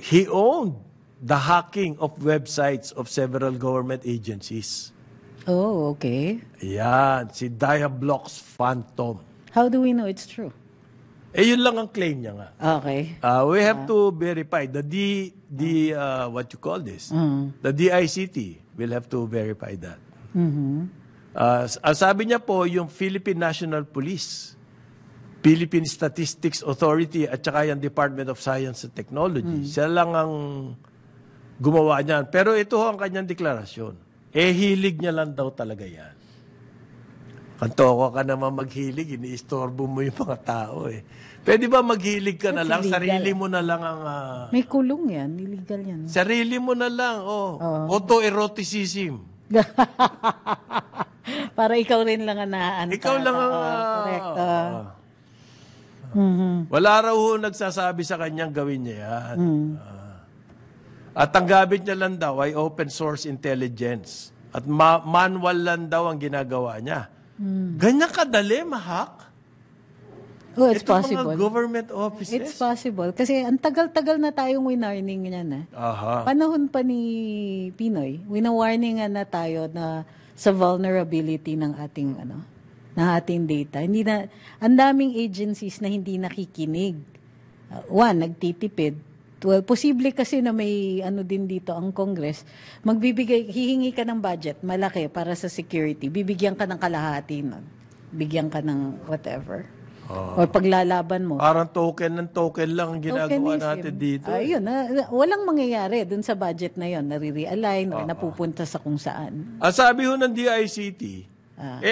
C: he owned the hacking of websites of several government agencies.
B: Oh, okay.
C: Yan, si Diablox Phantom.
B: How do we know it's true?
C: Yun lang ang claim niya nga.
B: Okay.
C: We have to verify. What you call this? The DICT will have to verify that. Sabi niya po, yung Philippine National Police, Philippine Statistics Authority, at saka yung Department of Science and Technology, siya lang ang gumawa niyan. Pero ito ang kanyang deklarasyon. Hilig niya lang daw talaga yan. Kantoko ka naman maghilig, iniistorbo mo yung mga tao Pwede ba maghilig ka na lang, sarili mo na lang ang...
B: May kulong yan, illegal yan.
C: Sarili mo na lang, auto-eroticism.
B: Para ikaw rin lang ang naaan.
C: Ikaw lang ang...
B: correct.
C: Wala raw nagsasabi sa kanyang gawin niya yan. At ang gamit niya lang daw ay open source intelligence. At manual lang daw ang ginagawa niya. Ganyan kadali, mahack.
B: Oh, it's
C: Ito
B: possible.
C: mga government offices.
B: It's possible. Kasi ang tagal-tagal na tayong winarning niyan. Panahon pa ni Pinoy, winawarningan na tayo na sa vulnerability ng ating ng ating data. Hindi na, ang daming agencies na hindi nakikinig. One, nagtitipid. Well, posible kasi na may ano din dito ang Congress, hihingi ka ng budget, malaki para sa security, bibigyan ka ng kalahati nun. Bigyan ka ng whatever. Or paglalaban mo.
C: Parang token lang ang ginagawa natin dito.
B: Ayun, walang mangyayari dun sa budget na yon, nare-realign or napupunta sa kung saan.
C: Ang sabi ho ng DICT,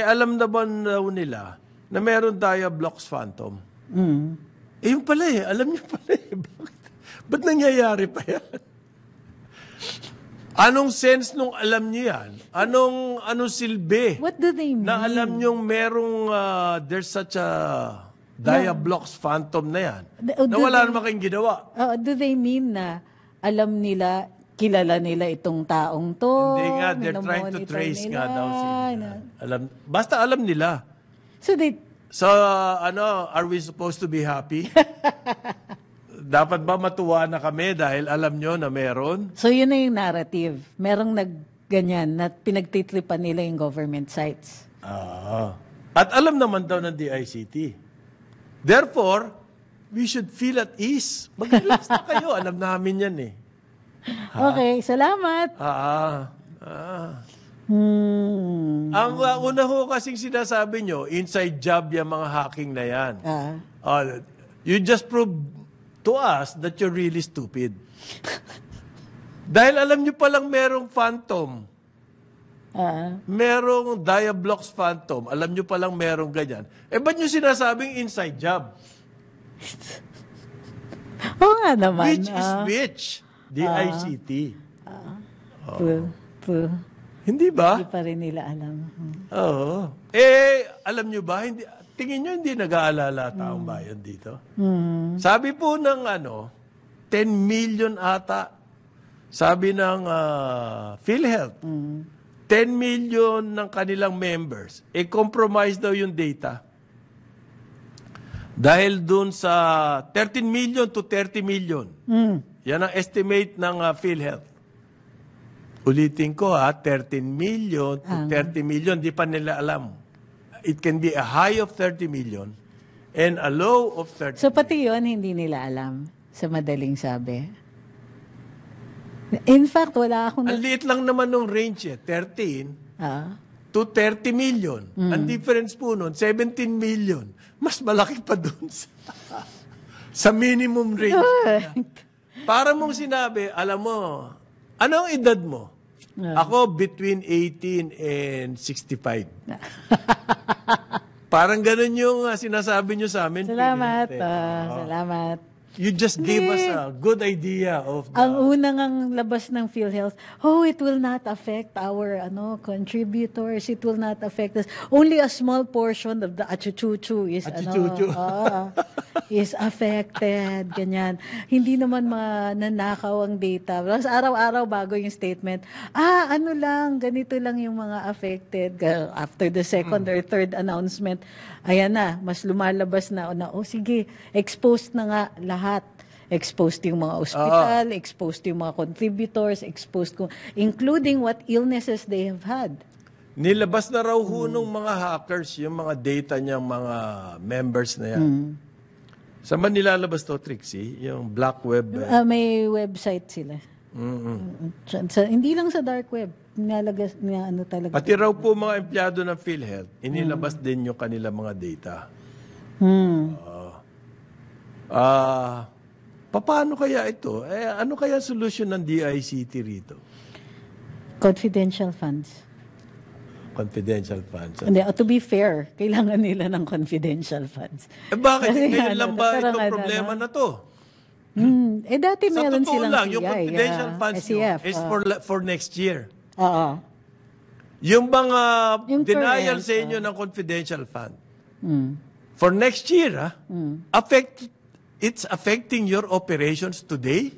C: alam naman daw nila na meron Diablocks Phantom. Yun pala alam niyo pala Ba't nangyayari pa yan? Anong sense nung alam niyo yan? Anong silbi?
B: What do they mean?
C: Na alam niyong merong there's such a Diablocks Phantom na yan. Na wala naman kayong ginawa.
B: Do they mean na alam nila, kilala nila itong taong to?
C: Hindi nga, they're trying to trace nga daw sila. Basta alam nila. So, are we supposed to be happy? Dapat ba matuwa na kami dahil alam nyo na meron?
B: So, yun na yung narrative. Merong ganyan na pinagtitripan nila yung government sites.
C: At alam naman daw ng DICT. Therefore, we should feel at ease. Mag-relax na kayo. Alam namin yan
B: Okay, salamat.
C: Ang una ho kasing sinasabi nyo, inside job yung mga hacking na yan. You just prove to us that you're really stupid. Dahil alam nyo palang merong Phantom. Merong Diablocks Phantom. Alam nyo palang merong ganyan. Ba't nyo sinasabing inside job?
B: Oo nga naman.
C: Which is which? DICT.
B: True.
C: Hindi ba?
B: Hindi pa rin nila alam.
C: Oo. Alam nyo ba, tingin nyo hindi nag-aalala taong bayan dito? Sabi po ng 10 million ata. Sabi ng PhilHealth, 10 million ng kanilang members, compromise daw yung data. Dahil dun sa 13 million to 30 million. Yan ang estimate ng PhilHealth. Ulitin ko 13 million to 30 million, di pa nila alam. It can be a high of 30 million and a low of 30
B: So, pati yun, hindi nila alam sa madaling sabi. In fact, wala akong...
C: Ang liit lang naman ng range 13 to 30 million. Ang difference po nun, 17 million. Mas malaki pa dun sa minimum range. Para mong sinabi, alam mo, anong edad mo? Ako, between 18 and 65. Parang ganun yung sinasabi nyo sa amin.
B: Salamat. Salamat.
C: You just gave us a good idea of
B: Ang unang ang labas ng PhilHealth, it will not affect our contributors. It will not affect us. Only a small portion of the achuchuchu is is affected. Ganyan. Hindi naman mananakaw ang data. Tapos araw-araw bago yung statement, ganito lang yung mga affected. After the second or third announcement, ayan na, mas lumalabas na, sige, exposed na nga lahat. Exposed yung mga hospital, exposed yung mga contributors, including what illnesses they have had.
C: Nilabas na raw ho nung mga hackers yung mga data niyang mga members na yan. Saan ba nilalabas to, Trixie? Yung black web?
B: May website sila. Hindi lang sa dark web. Talaga.
C: Pati raw po mga empleyado ng PhilHealth, inilabas din yung kanila mga data. Paano kaya ito? Ano kaya solusyon ng DICT rito?
B: Confidential funds.
C: Confidential funds.
B: Hindi, to be fair, kailangan nila ng confidential funds.
C: Bakit? Ngayon lang ba itong problema na to?
B: Dati meron silang
C: lang, yung confidential funds is for next year. Yung mga denial sa inyo ng confidential fund, for next year, it's affecting your operations today?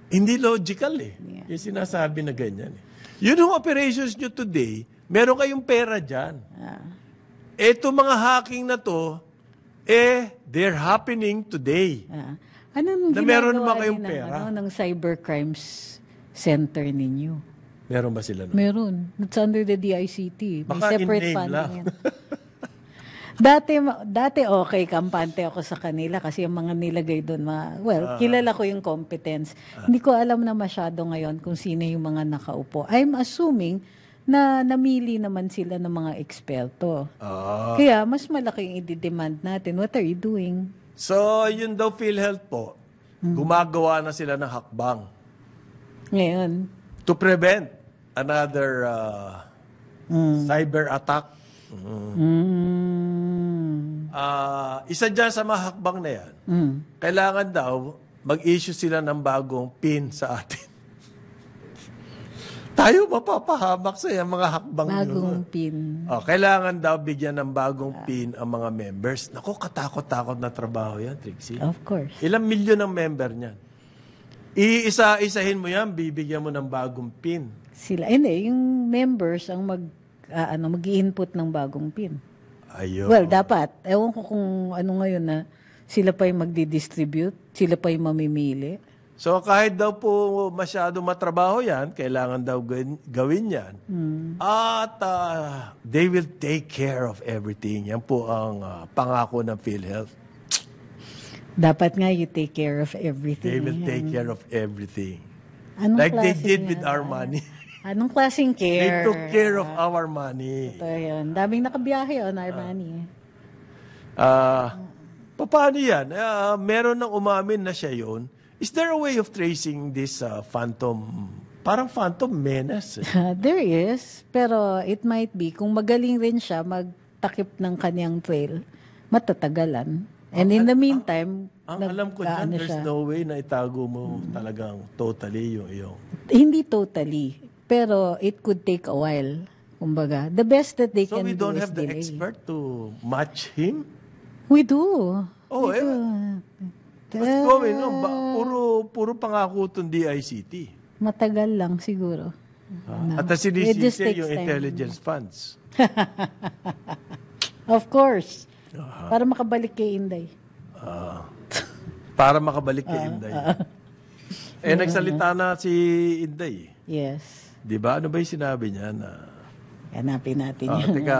C: Hindi logical yung sinasabi na ganyan. Yun yung operations nyo today, meron kayong pera dyan. Ito mga hacking na to, they're happening today.
B: Anong
C: na meron naman kayong pera?
B: Ng cybercrimes center ninyo?
C: Meron ba sila?
B: Meron. It's under the DICT. May
C: Baka
B: separate
C: in name
B: funding
C: lang.
B: yan. Dati okay, kampante ako sa kanila kasi yung mga nilagay doon, kilala ko yung competence. Hindi ko alam na masyado ngayon kung sino yung mga nakaupo. I'm assuming na namili naman sila ng mga eksperto. Kaya mas malaki yung i-demand natin. What are you doing?
C: So, yun daw PhilHealth po, gumagawa na sila ng hakbang
B: Ngayon.
C: to prevent another cyber attack. Isa dyan sa mga hakbang na yan, kailangan daw mag-issue sila ng bagong PIN sa atin. Tayo mapapahamak sa mga hakbang
B: Bagong
C: yun.
B: PIN.
C: Kailangan daw bigyan ng bagong PIN ang mga members. Naku, katakot-takot na trabaho yan, Trixie.
B: Of course.
C: Ilang milyon ang member niyan. Iisa-isahin mo yan, bibigyan mo ng bagong PIN.
B: Hindi, yung members ang mag-i-input ng bagong PIN.
C: Ayun.
B: Well, dapat. Ewan ko kung ano ngayon na sila pa yung magdi-distribute, sila pa yung mamimili.
C: So kahit daw po masyado matrabaho yan, kailangan daw gawin yan. At they will take care of everything. Yan po ang pangako ng PhilHealth.
B: Dapat nga you take care of everything.
C: They will take care of everything.
B: Anong
C: Like they
B: klaseng
C: did with our money.
B: Anong klaseng
C: They
B: care?
C: took care of our money.
B: Ito yun. Daming nakabiyahe on Armani.
C: Paano yan? Meron nang umamin na siya yun. Is there a way of tracing this phantom? Parang phantom menace.
B: There is. Pero it might be, kung magaling rin siya magtakip ng kanyang trail, matatagalan. And in the meantime,
C: Ang alam ko dyan, there's
B: siya.
C: no way na itago mo talagang totally yung iyong.
B: Hindi totally. Pero it could take a while. Kumbaga, the best that they
C: So
B: can
C: we
B: do
C: don't
B: is
C: have the
B: delay.
C: expert to match him?
B: We do.
C: Oh,
B: We do.
C: What's going on? Puro pangako itong DICT.
B: Matagal lang siguro.
C: At ang
B: It just
C: sinisisi
B: takes
C: yung
B: time.
C: intelligence funds.
B: Of course. Para makabalik kay Inday.
C: Para makabalik kay Inday. Nagsalita na si Inday.
B: Yes.
C: Di ba? Ano ba yung sinabi niya na...
B: Hanapin natin yun.
C: Teka,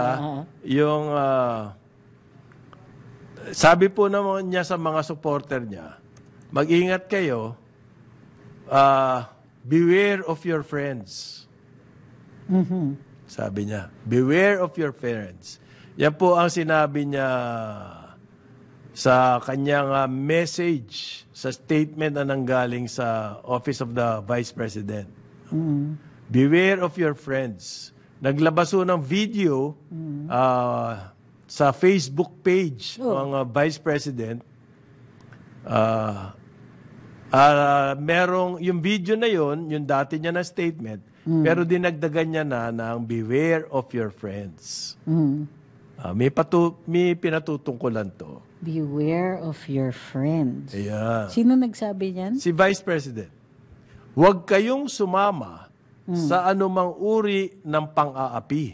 C: yung... sabi po naman niya sa mga supporter niya, mag-ingat kayo, beware of your friends. Sabi niya, beware of your friends. Yan po ang sinabi niya sa kanyang message, sa statement na nanggaling sa Office of the Vice President. Beware of your friends. Naglabas po ng video sa Facebook page ng Vice President. Merong yung video na yon, yung dati niya na statement, pero dinagdagan niya na ng beware of your friends. May pinatutungkulan to.
B: Beware of your friends.
C: Ayan.
B: Sino nagsabi niyan?
C: Si Vice President, huwag kayong sumama sa anumang uri ng pang-aapi.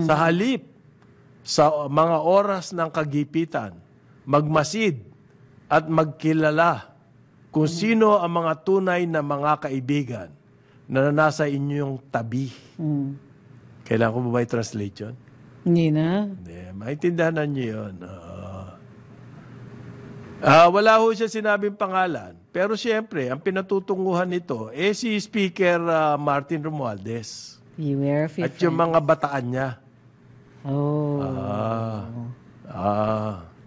C: Sa halip, sa mga oras ng kagipitan, magmasid at magkilala kung sino ang mga tunay na mga kaibigan na nasa inyong tabi. Kailangan ko ba may translate yun?
B: Hindi na.
C: Hindi, maintindihan niyo yun. Wala ho siya sinabing pangalan. Pero siyempre, ang pinatutunguhan nito, si Speaker Martin Romualdez.
B: Beware of your
C: At yung mga bataan niya.
B: Oh.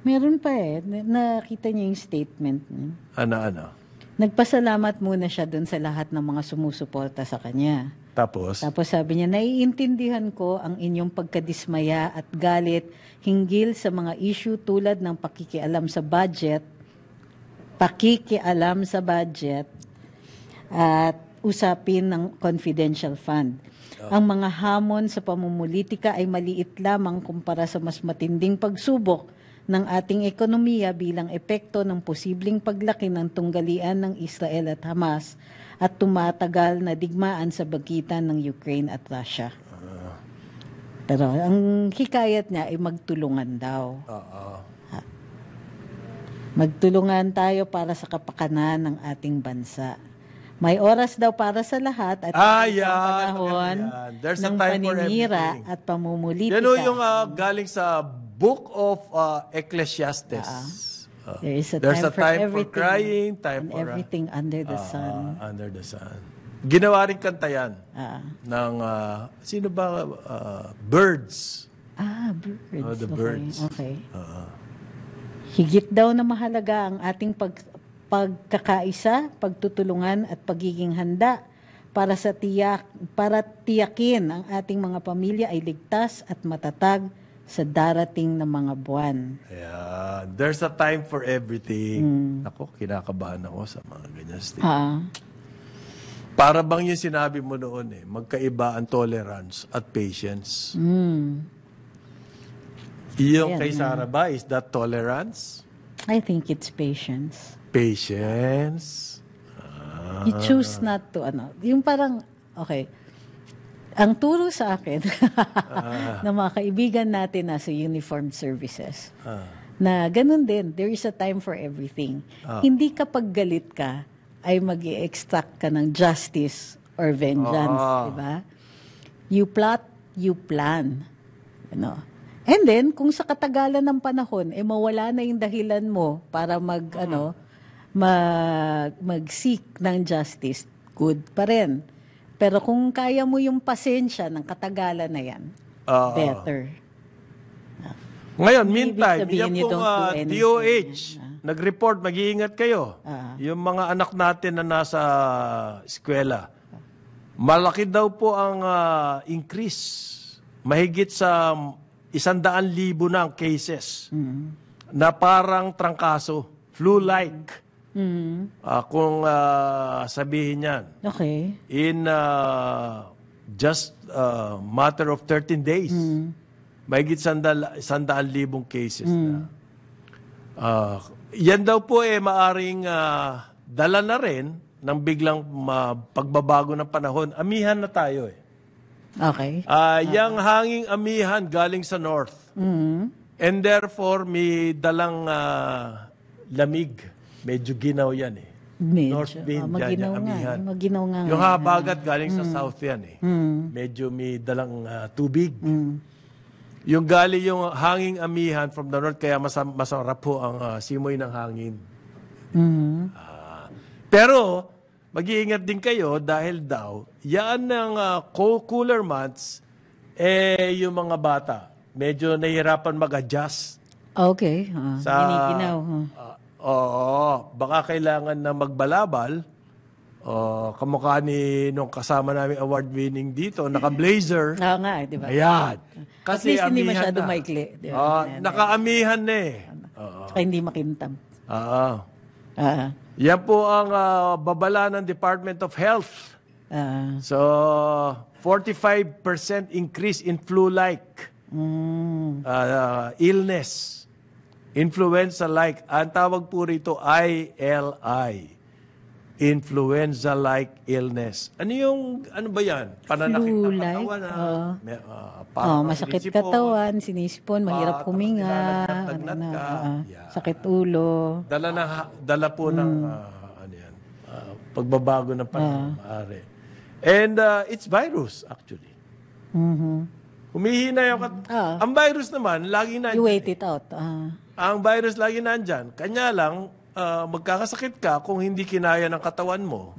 B: Meron pa nakita niya yung statement niya.
C: Ano?
B: Nagpasalamat muna siya dun sa lahat ng mga sumusuporta sa kanya.
C: Tapos
B: Sabi niya, naiintindihan ko ang inyong pagkadismaya at galit hinggil sa mga issue tulad ng pakikialam sa budget at usapin ng confidential fund. Ang mga hamon sa pamumulitika ay maliit lamang kumpara sa mas matinding pagsubok ng ating ekonomiya bilang epekto ng posibleng paglaki ng tunggalian ng Israel at Hamas at tumatagal na digmaan sa bagitan ng Ukraine at Russia. Pero ang hikayat niya ay magtulungan daw. Magtulungan tayo para sa kapakanan ng ating bansa. May oras daw para sa lahat at
C: yan.
B: panahon
C: There's a
B: ng
C: time for
B: paninira
C: everything.
B: at pamumulitika.
C: Yan yung galing sa Book of Ecclesiastes.
B: There is a
C: There's
B: time,
C: a time
B: for
C: for crying, time
B: and
C: for
B: everything under the sun.
C: under the sun. Ginawa rin kanta yan ng sino ba? Birds.
B: Birds.
C: The birds.
B: Okay. Higit daw na mahalaga ang ating pagkakaisa, pagtutulungan at pagiging handa para tiyakin ang ating mga pamilya ay ligtas at matatag sa darating na mga buwan.
C: Yeah, there's a time for everything. Ako, kinakabahan ako sa mga ganyan statement. Para bang yung sinabi mo noon magkaiba ang tolerance at patience. Yung kay Sarah ba, is that tolerance?
B: I think it's patience.
C: Patience.
B: You choose not to, yung parang, okay, ang turo sa akin ng mga kaibigan natin na sa uniformed services, na ganun din, there is a time for everything. Hindi kapag galit ka, ay mag-i-extract ka ng justice or vengeance, di ba? You plot, you plan. And then, kung sa katagalan ng panahon, mawala na yung dahilan mo para mag-seek ng justice, good pa rin. Pero kung kaya mo yung pasensya ng katagalan na yan, better.
C: Ngayon, meantime,
B: sabihin,
C: yung pong DOH, nag-report, mag-iingat kayo. Yung mga anak natin na nasa eskwela, malaki daw po ang increase. Mahigit sa 100,000 na ang cases na parang trangkaso, flu-like. Kung sabihin yan.
B: Okay.
C: In just matter of 13 days, mahigit 100,000 cases na. Yan daw po maaring dala na rin ng biglang pagbabago ng panahon. Amihan na tayo
B: Okay.
C: Yang hanging amihan galing sa north. And therefore, may dalang lamig. Medyo ginaw yan North wind yan, yung amihan.
B: Maginaw nga.
C: Yung habagat galing sa south yan Medyo may dalang tubig. Yung galing yung hanging amihan from the north, kaya masarap po ang simoy ng hangin. Pero, mag-iingat din kayo dahil daw, yan ng cooler months, yung mga bata, medyo nahihirapan mag-adjust.
B: Okay. Giniginaw.
C: Baka kailangan na magbalabal. Kamukha ni nung kasama namin award-winning dito, naka-blazer.
B: Oo nga, di ba?
C: Ayan. Kasi
B: at least hindi masyado
C: na.
B: maikli.
C: Naka-amihan na
B: Saka hindi makintab.
C: Yan po ang babala ng Department of Health. So, 45% increase in flu-like illness. Influenza-like. Ang tawag po rito ILI. Influenza-like illness. Ano ba yan? Pananakit ng katawan.
B: Masakit katawan, sinisipon, mahirap huminga, sakit ulo.
C: Dala po ng pagbabago ng panahon. And it's virus, actually. Humihina yung ang virus naman, lagi nandyan.
B: You wait it out.
C: Ang virus lagi nandyan. Kanya lang, magkakasakit ka kung hindi kinaya ng katawan mo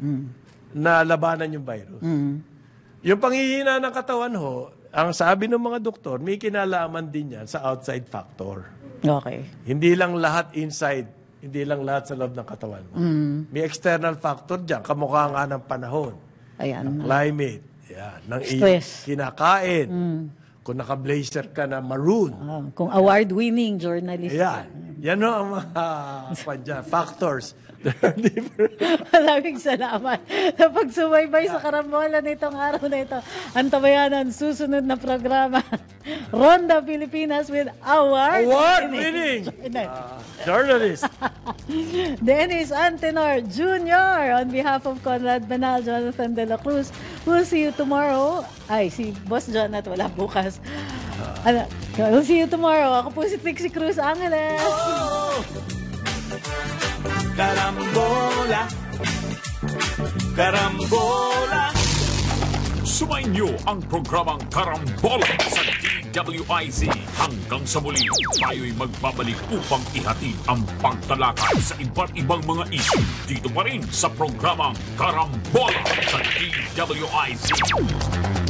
C: na labanan yung virus. Yung panghihina ng katawan ang sabi ng mga doktor, may kinalaman din yan sa outside factor.
B: Okay.
C: Hindi lang lahat inside, hindi lang lahat sa loob ng katawan mo. May external factor dyan, kamukha nga ng panahon.
B: Ayan.
C: Ng climate, ng
B: stress.
C: Kinakain. Kung naka-blazer ka na maroon.
B: Kung award-winning journalist.
C: Yan ang mga factors.
B: Maraming salamat sa pagsubaybay sa karambola nitong araw na ito. Antabayanan susunod na programa. Ronda Pilipinas with
C: award-winning journalist.
B: Dennis Antenor Jr. on behalf of Conrad Banal, Jonathan De La Cruz. We'll see you tomorrow. Si Boss Jonat wala bukas. We'll see you tomorrow. Ako po si Trixie Cruz Angeles.
A: Carambola, carambola. Sumainyo ang programang Karambola sa DWIZ. Hanggang sa muli, tayo'y magbabalik upang ihatid ang pagtalakay sa iba't ibang mga issue dito pa rin sa programang Karambola sa DWIZ.